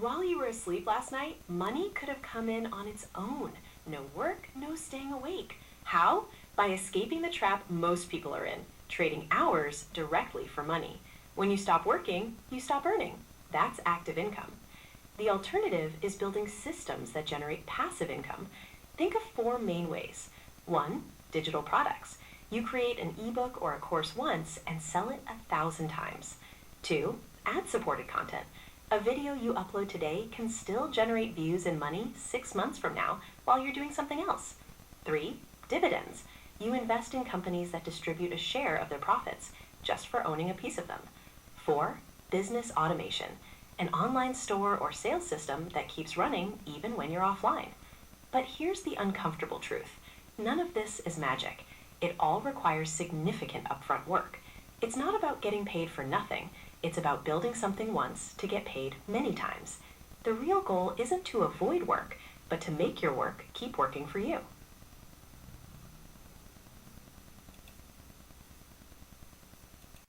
While you were asleep last night, money could have come in on its own. No work, no staying awake. How? By escaping the trap most people are in, trading hours directly for money. When you stop working, you stop earning. That's active income. The alternative is building systems that generate passive income. Think of four main ways. 1. Digital products. You create an ebook or a course once and sell it 1,000 times. 2. Ad-supported content. A video you upload today can still generate views and money 6 months from now while you're doing something else. 3. Dividends. You invest in companies that distribute a share of their profits just for owning a piece of them. 4. Business automation. An online store or sales system that keeps running even when you're offline. But here's the uncomfortable truth. None of this is magic. It all requires significant upfront work. It's not about getting paid for nothing. It's about building something once to get paid many times. The real goal isn't to avoid work, but to make your work keep working for you.